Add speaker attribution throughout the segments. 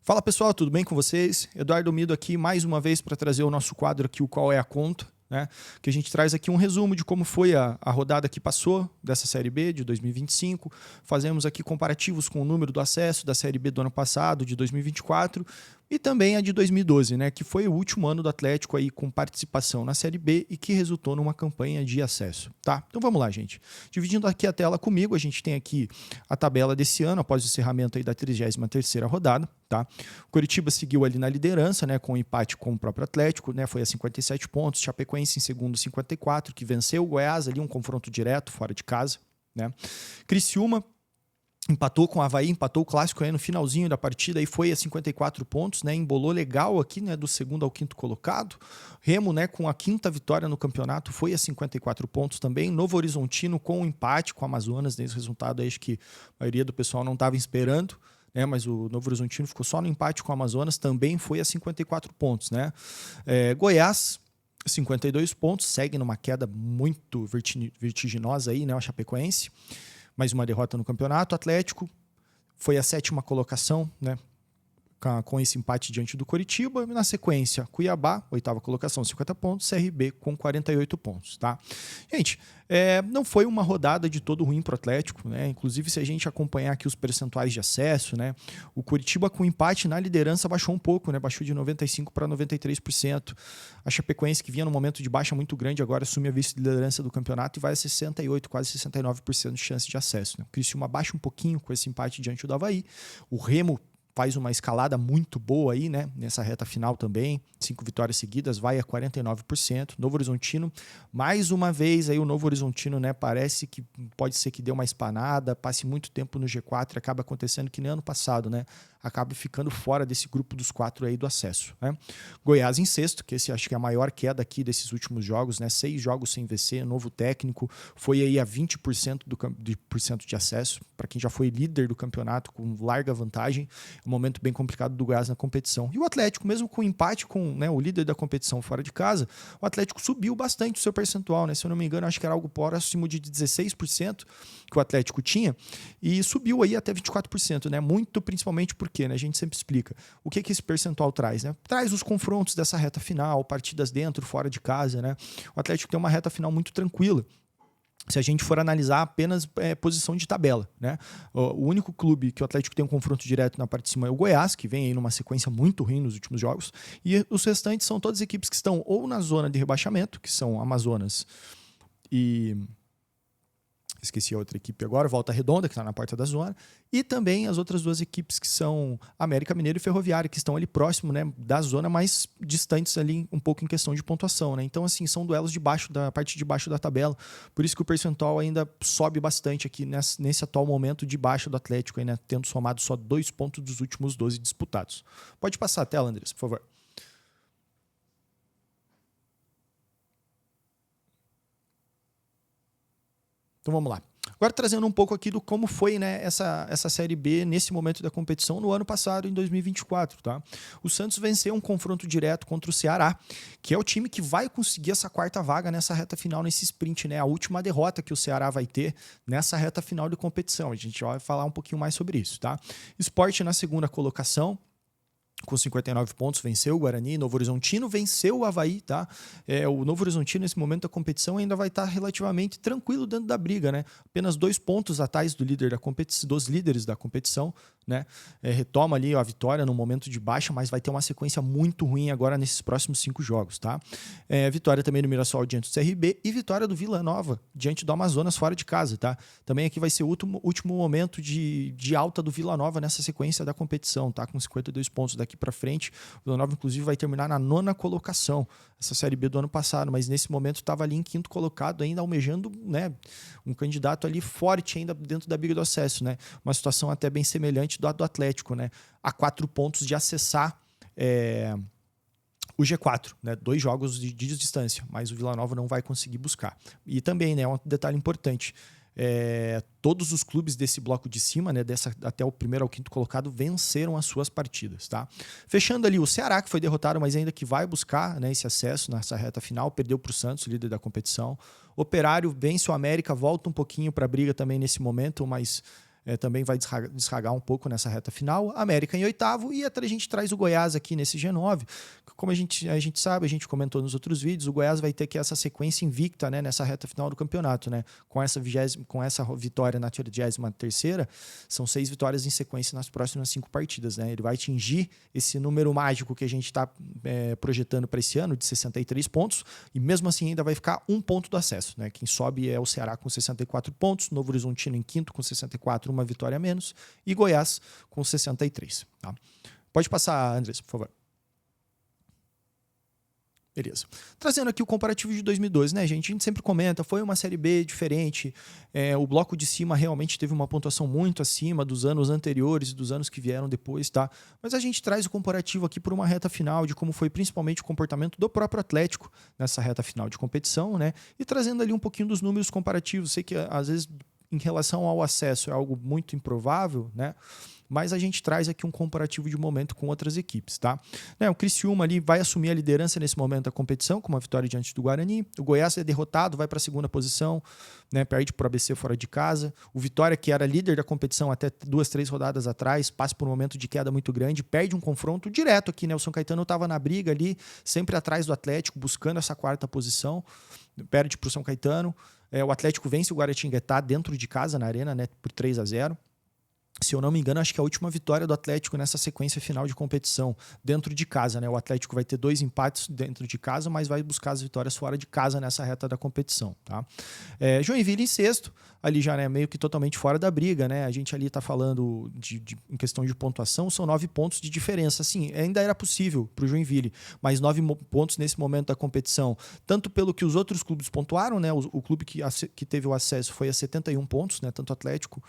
Speaker 1: Fala pessoal, tudo bem com vocês? Eduardo Mido aqui mais uma vez para trazer o nosso quadro aqui, o Qual é a Conta, né? Que a gente traz aqui um resumo de como foi a rodada que passou dessa Série B de 2025. Fazemos aqui comparativos com o número do acesso da Série B do ano passado, de 2024, e também a de 2012, né? Que foi o último ano do Atlético aí com participação na Série B e que resultou numa campanha de acesso, tá? Então vamos lá, gente. Dividindo aqui a tela comigo, a gente tem aqui a tabela desse ano, após o encerramento aí da 33ª rodada, tá? O Coritiba seguiu ali na liderança, né, com um empate com o próprio Atlético, né, foi a 57 pontos, Chapecoense em segundo 54, que venceu o Goiás ali, um confronto direto fora de casa, né? Criciúma empatou com o Avaí, empatou o clássico aí no finalzinho da partida e foi a 54 pontos, né? Embolou legal aqui, né? Do segundo ao quinto colocado. Remo, né? Com a quinta vitória no campeonato, foi a 54 pontos também. Novo Horizontino com um empate com o Amazonas, nesse resultado aí acho que a maioria do pessoal não estava esperando, né? Mas o Novo Horizontino ficou só no empate com o Amazonas, também foi a 54 pontos, né? Goiás, 52 pontos, segue numa queda muito vertiginosa aí, né? O Chapecoense. Mais uma derrota no campeonato. Atlético foi a 7ª colocação, né? Com esse empate diante do Coritiba. Na sequência, Cuiabá, 8ª colocação, 50 pontos. CRB com 48 pontos, tá? Gente, não foi uma rodada de todo ruim para o Atlético, né? Inclusive, se a gente acompanhar aqui os percentuais de acesso, né? O Coritiba com empate na liderança baixou um pouco, né? Baixou de 95% para 93%. A Chapecoense, que vinha num momento de baixa muito grande, agora assume a vice-liderança do campeonato e vai a 68%, quase 69% de chance de acesso, né? O Criciúma baixa um pouquinho com esse empate diante do Avaí. O Remo faz uma escalada muito boa aí, né? Nessa reta final também, 5 vitórias seguidas, vai a 49%. Novo Horizontino, mais uma vez aí o Novo Horizontino, né? Parece que pode ser que dê uma espanada, passe muito tempo no G4 e acaba acontecendo que nem ano passado, né? Acaba ficando fora desse grupo dos 4 aí do acesso, né? Goiás em sexto, que esse acho que é a maior queda aqui desses últimos jogos, né? 6 jogos sem vencer, novo técnico, foi aí a 20% de acesso, para quem já foi líder do campeonato com larga vantagem, um momento bem complicado do Goiás na competição. E o Atlético, mesmo com o empate com, né, o líder da competição fora de casa, o Atlético subiu bastante o seu percentual, né? Se eu não me engano, acho que era algo próximo de 16% que o Atlético tinha, e subiu aí até 24%, né? Muito principalmente porque, né, a gente sempre explica o que esse percentual traz, né? Traz os confrontos dessa reta final, partidas dentro, fora de casa, né? O Atlético tem uma reta final muito tranquila, se a gente for analisar apenas posição de tabela, né? O único clube que o Atlético tem um confronto direto na parte de cima é o Goiás, que vem aí numa sequência muito ruim nos últimos jogos, e os restantes são todas equipes que estão ou na zona de rebaixamento, que são Amazonas e... esqueci a outra equipe agora, Volta Redonda, que está na porta da zona, e também as outras duas equipes que são América Mineiro e Ferroviária, que estão ali próximo, né, da zona, mais distantes ali um pouco em questão de pontuação, né? Então, assim, são duelos da parte de baixo da tabela, por isso que o percentual ainda sobe bastante aqui nesse atual momento de baixo do Atlético, aí, né, tendo somado só 2 pontos dos últimos 12 disputados. Pode passar a tela, Andrés, por favor. Então vamos lá. Agora trazendo um pouco aqui do como foi, né, essa Série B nesse momento da competição no ano passado, em 2024. Tá? O Santos venceu um confronto direto contra o Ceará, que é o time que vai conseguir essa 4ª vaga nessa reta final, nesse sprint, né? A última derrota que o Ceará vai ter nessa reta final de competição. A gente vai falar um pouquinho mais sobre isso. Tá? Sport na 2ª colocação, com 59 pontos, venceu o Guarani. Novo Horizontino venceu o Avaí, tá? O Novo Horizontino, nesse momento da competição, ainda vai estar relativamente tranquilo dentro da briga, né? Apenas 2 pontos atrás do líder da competição, dos líderes da competição, né? Retoma ali a vitória no momento de baixa, mas vai ter uma sequência muito ruim agora nesses próximos 5 jogos, tá? Vitória também do Mirassol diante do CRB e vitória do Vila Nova diante do Amazonas fora de casa, tá? Também aqui vai ser o último momento de alta do Vila Nova nessa sequência da competição, tá? Com 52 pontos daqui para frente. O Vila Nova, inclusive, vai terminar na 9ª colocação, essa Série B do ano passado, mas nesse momento estava ali em 5º colocado, ainda almejando, né, um candidato ali forte ainda dentro da briga do acesso, né? Uma situação até bem semelhante do Atlético, né? A 4 pontos de acessar o G4, né? 2 jogos de distância, mas o Vila Nova não vai conseguir buscar. E também, né, um detalhe importante, todos os clubes desse bloco de cima, né, até o 1º ao 5º colocado, venceram as suas partidas, tá? Fechando ali o Ceará, que foi derrotado, mas ainda que vai buscar, né, esse acesso nessa reta final, perdeu para o Santos, líder da competição. Operário vence o América, volta um pouquinho para a briga também nesse momento, mas também vai desragar um pouco nessa reta final. América em oitavo, e até a gente traz o Goiás aqui nesse G9. Como a gente sabe, a gente comentou nos outros vídeos, o Goiás vai ter que essa sequência invicta, né, nessa reta final do campeonato, né? Com essa vitória na 33ª, são 6 vitórias em sequência nas próximas 5 partidas, né? Ele vai atingir esse número mágico que a gente está projetando para esse ano, de 63 pontos, e mesmo assim ainda vai ficar 1 ponto do acesso, né? Quem sobe é o Ceará com 64 pontos, Novo Horizontino em quinto com 64, uma vitória a menos, e Goiás com 63. Tá? Pode passar, Andrés, por favor. Beleza. Trazendo aqui o comparativo de 2012, né, gente? A gente sempre comenta, foi uma Série B diferente, o bloco de cima realmente teve uma pontuação muito acima dos anos anteriores e dos anos que vieram depois, tá? Mas a gente traz o comparativo aqui por uma reta final de como foi principalmente o comportamento do próprio Atlético nessa reta final de competição, né? E trazendo ali um pouquinho dos números comparativos. Sei que às vezes em relação ao acesso é algo muito improvável, né? Mas a gente traz aqui um comparativo de momento com outras equipes, tá? O Criciúma ali vai assumir a liderança nesse momento da competição, com uma vitória diante do Guarani. O Goiás é derrotado, vai para a segunda posição, né? Perde para o ABC fora de casa. O Vitória, que era líder da competição até 2, 3 rodadas atrás, passa por um momento de queda muito grande, perde um confronto direto aqui, né? O São Caetano estava na briga ali, sempre atrás do Atlético, buscando essa 4ª posição, perde para o São Caetano. O Atlético vence o Guaratinguetá dentro de casa, na Arena, né? Por 3-0. Se eu não me engano, acho que é a última vitória do Atlético nessa sequência final de competição, dentro de casa, né? O Atlético vai ter 2 empates dentro de casa, mas vai buscar as vitórias fora de casa nessa reta da competição, tá? Joinville em sexto, ali já, né, meio que totalmente fora da briga, né? A gente ali tá falando em questão de pontuação, são 9 pontos de diferença. Assim, ainda era possível pro Joinville, mas 9 pontos nesse momento da competição, tanto pelo que os outros clubes pontuaram, né? O clube que teve o acesso foi a 71 pontos, né? Tanto o Atlético,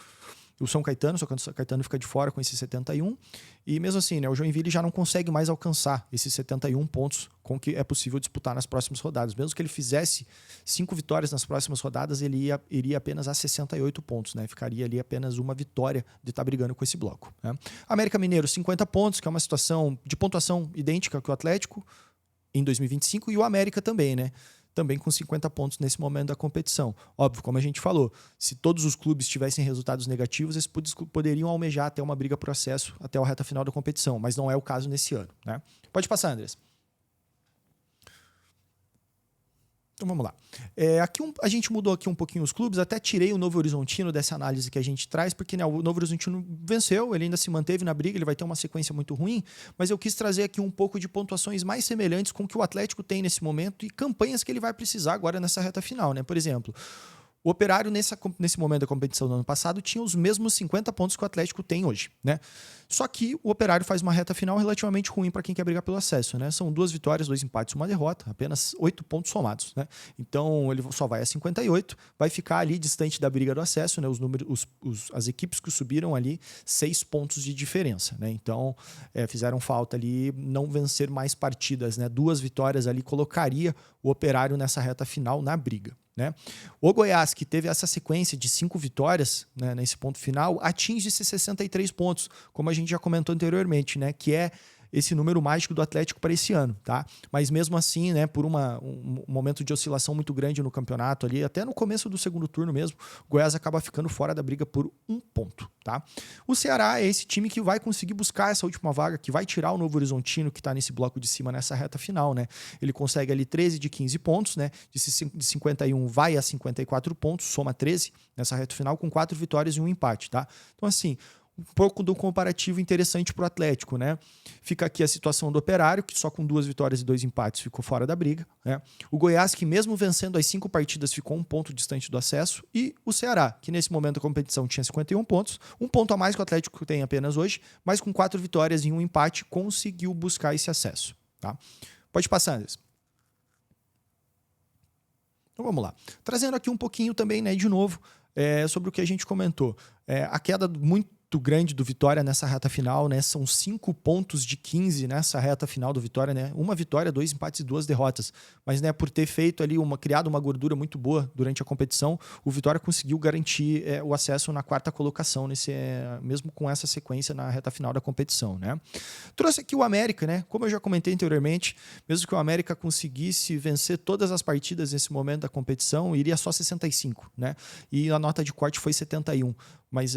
Speaker 1: o São Caetano, só que o São Caetano fica de fora com esses 71, e mesmo assim, né, o Joinville já não consegue mais alcançar esses 71 pontos com que é possível disputar nas próximas rodadas. Mesmo que ele fizesse 5 vitórias nas próximas rodadas, ele iria apenas a 68 pontos, né? Ficaria ali apenas uma vitória de estar brigando com esse bloco, né? América Mineiro, 50 pontos, que é uma situação de pontuação idêntica que o Atlético em 2025, e o América também, né? Também com 50 pontos nesse momento da competição. Óbvio, como a gente falou, se todos os clubes tivessem resultados negativos, eles poderiam almejar até uma briga por acesso até a reta final da competição, mas não é o caso nesse ano, né? Pode passar, Andrés. Então vamos lá. Aqui a gente mudou aqui um pouquinho os clubes, até tirei o Novo Horizontino dessa análise que a gente traz, porque, né, o Novo Horizontino venceu, ele ainda se manteve na briga, ele vai ter uma sequência muito ruim, mas eu quis trazer aqui um pouco de pontuações mais semelhantes com o que o Atlético tem nesse momento e campanhas que ele vai precisar agora nessa reta final, né? Por exemplo, o Operário, nesse momento da competição do ano passado, tinha os mesmos 50 pontos que o Atlético tem hoje, né? Só que o Operário faz uma reta final relativamente ruim para quem quer brigar pelo acesso, né? São 2 vitórias, 2 empates, 1 derrota, apenas 8 pontos somados, né? Então ele só vai a 58, vai ficar ali distante da briga do acesso, né? As equipes que subiram ali, 6 pontos de diferença, né? Então fizeram falta ali não vencer mais partidas, né? 2 vitórias ali colocaria o Operário nessa reta final na briga, né? O Goiás, que teve essa sequência de 5 vitórias, né, nesse ponto final, atinge esses 63 pontos, como a gente já comentou anteriormente, né, que é esse número mágico do Atlético para esse ano, tá? Mas mesmo assim, né, por um momento de oscilação muito grande no campeonato ali, até no começo do segundo turno mesmo, o Goiás acaba ficando fora da briga por 1 ponto, tá? O Ceará é esse time que vai conseguir buscar essa última vaga, que vai tirar o Novo Horizontino, que está nesse bloco de cima, nessa reta final, né? Ele consegue ali 13 de 15 pontos, né? De 51 vai a 54 pontos, soma 13 nessa reta final, com 4 vitórias e 1 empate, tá? Então, assim, um pouco do comparativo interessante para o Atlético, né? Fica aqui a situação do Operário, que só com 2 vitórias e 2 empates ficou fora da briga, né? O Goiás, que mesmo vencendo as 5 partidas ficou 1 ponto distante do acesso, e o Ceará, que nesse momento da competição tinha 51 pontos, 1 ponto a mais que o Atlético tem apenas hoje, mas com 4 vitórias e 1 empate conseguiu buscar esse acesso, tá? Pode passar, Andrés. Então vamos lá. Trazendo aqui um pouquinho também, né, de novo, sobre o que a gente comentou. A queda muito grande do Vitória nessa reta final, né? São 5 pontos de 15 nessa reta final do Vitória, né? 1 vitória, 2 empates e 2 derrotas. Mas, né, por ter feito ali criado uma gordura muito boa durante a competição, o Vitória conseguiu garantir o acesso na 4ª colocação, mesmo com essa sequência na reta final da competição, né? Trouxe aqui o América, né? Como eu já comentei anteriormente, mesmo que o América conseguisse vencer todas as partidas nesse momento da competição, iria só 65, né? E a nota de corte foi 71. mas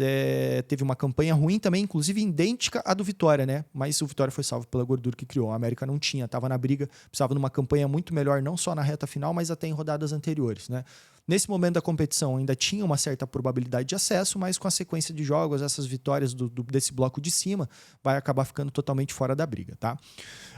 Speaker 1: teve uma campanha ruim também, inclusive idêntica à do Vitória, né? Mas o Vitória foi salvo pela gordura que criou. A América não tinha, estava na briga, precisava de uma campanha muito melhor, não só na reta final, mas até em rodadas anteriores, né? Nesse momento da competição ainda tinha uma certa probabilidade de acesso, mas com a sequência de jogos, essas vitórias desse bloco de cima, vai acabar ficando totalmente fora da briga, tá?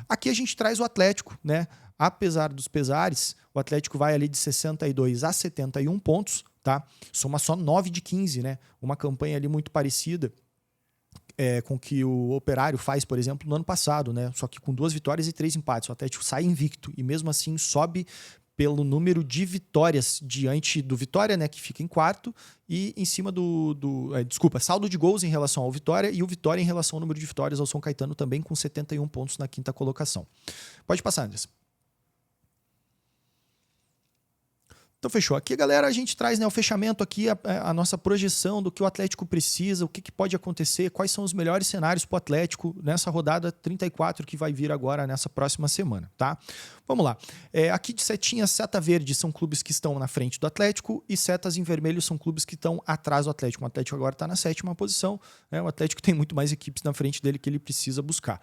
Speaker 1: Aqui a gente traz o Atlético, né? Apesar dos pesares, o Atlético vai ali de 62 a 71 pontos, tá? Soma só 9 de 15, né? Uma campanha ali muito parecida com o que o Operário faz, por exemplo, no ano passado, né? Só que com 2 vitórias e 3 empates. O Atlético sai invicto e mesmo assim sobe pelo número de vitórias diante do Vitória, né, que fica em quarto, e em cima saldo de gols em relação ao Vitória, e o Vitória em relação ao número de vitórias ao São Caetano também com 71 pontos na 5ª colocação. Pode passar, Anderson. Então fechou. Aqui, galera, a gente traz, né, o fechamento aqui, a nossa projeção do que o Atlético precisa, o que pode acontecer, quais são os melhores cenários para o Atlético nessa rodada 34 que vai vir agora nessa próxima semana, tá? Vamos lá. Aqui de setinhas, seta verde são clubes que estão na frente do Atlético e setas em vermelho são clubes que estão atrás do Atlético. O Atlético agora está na 7ª posição, né? O Atlético tem muito mais equipes na frente dele que ele precisa buscar.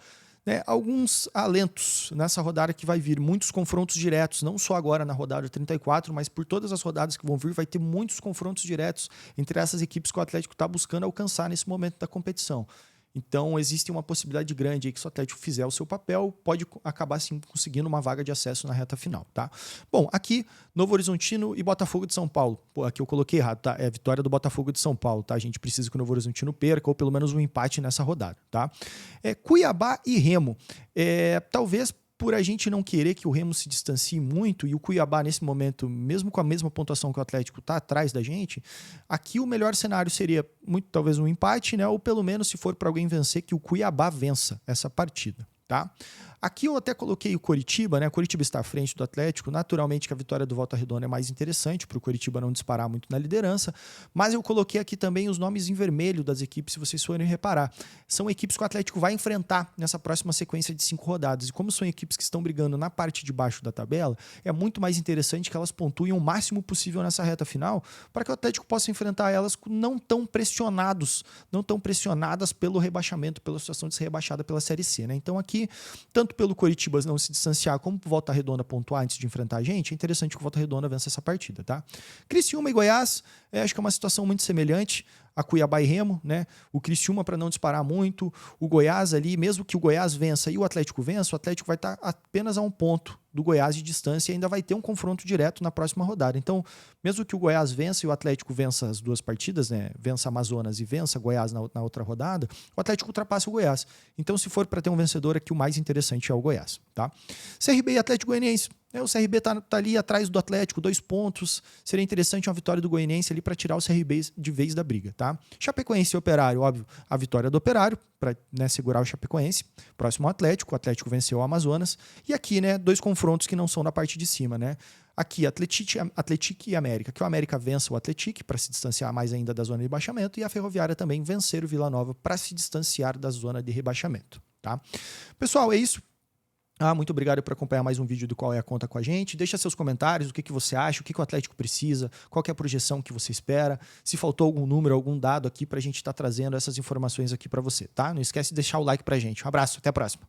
Speaker 1: Alguns alentos nessa rodada que vai vir, muitos confrontos diretos, não só agora na rodada 34, mas por todas as rodadas que vão vir, vai ter muitos confrontos diretos entre essas equipes que o Atlético está buscando alcançar nesse momento da competição. Então, existe uma possibilidade grande aí que se o Atlético fizer o seu papel, pode acabar sim conseguindo uma vaga de acesso na reta final, tá? Bom, aqui, Novo Horizontino e Botafogo de São Paulo. Pô, aqui eu coloquei errado, tá? É a vitória do Botafogo de São Paulo, tá? A gente precisa que o Novo Horizontino perca, ou pelo menos um empate nessa rodada, tá? Cuiabá e Remo. Talvez por a gente não querer que o Remo se distancie muito e o Cuiabá, nesse momento, mesmo com a mesma pontuação que o Atlético está atrás da gente, aqui o melhor cenário seria talvez um empate, né? Ou pelo menos, se for para alguém vencer, que o Cuiabá vença essa partida, tá? Aqui eu até coloquei o Coritiba, né? O Coritiba está à frente do Atlético. Naturalmente que a vitória do Volta Redonda é mais interessante para o Coritiba não disparar muito na liderança, mas eu coloquei aqui também os nomes em vermelho das equipes, se vocês forem reparar. São equipes que o Atlético vai enfrentar nessa próxima sequência de 5 rodadas. E como são equipes que estão brigando na parte de baixo da tabela, é muito mais interessante que elas pontuem o máximo possível nessa reta final, para que o Atlético possa enfrentar elas não tão pressionadas pelo rebaixamento, pela situação de ser rebaixada pela Série C, né? Então aqui, tanto pelo Coritiba não se distanciar como o Volta Redonda pontuar antes de enfrentar a gente, é interessante que o Volta Redonda vença essa partida, tá? Criciúma e Goiás, acho que é uma situação muito semelhante a Cuiabá e Remo, né? O Criciúma para não disparar muito, o Goiás ali, mesmo que o Goiás vença e o Atlético vença, o Atlético vai estar apenas a 1 ponto do Goiás de distância e ainda vai ter um confronto direto na próxima rodada. Então, mesmo que o Goiás vença e o Atlético vença as 2 partidas, né? Vença Amazonas e vença Goiás na outra rodada, o Atlético ultrapassa o Goiás. Então, se for para ter um vencedor aqui, o mais interessante é o Goiás, tá? CRB e Atlético Goianiense. O CRB tá ali atrás do Atlético, 2 pontos. Seria interessante uma vitória do Goianiense ali para tirar o CRB de vez da briga, tá? Chapecoense e Operário, óbvio, a vitória do Operário para, né, segurar o Chapecoense. Próximo ao Atlético, o Atlético venceu o Amazonas. E aqui, né, 2 confrontos que não são na parte de cima, né? Aqui, Atlético e América. Que o América vença o Atlético para se distanciar mais ainda da zona de rebaixamento e a Ferroviária também vencer o Vila Nova para se distanciar da zona de rebaixamento, tá? Pessoal, é isso. Muito obrigado por acompanhar mais um vídeo do Qual é a Conta com a gente. Deixa seus comentários, o que você acha, o que o Atlético precisa, qual que é a projeção que você espera, se faltou algum número, algum dado aqui para a gente estar trazendo essas informações aqui para você, tá? Não esquece de deixar o like para a gente. Um abraço, até a próxima.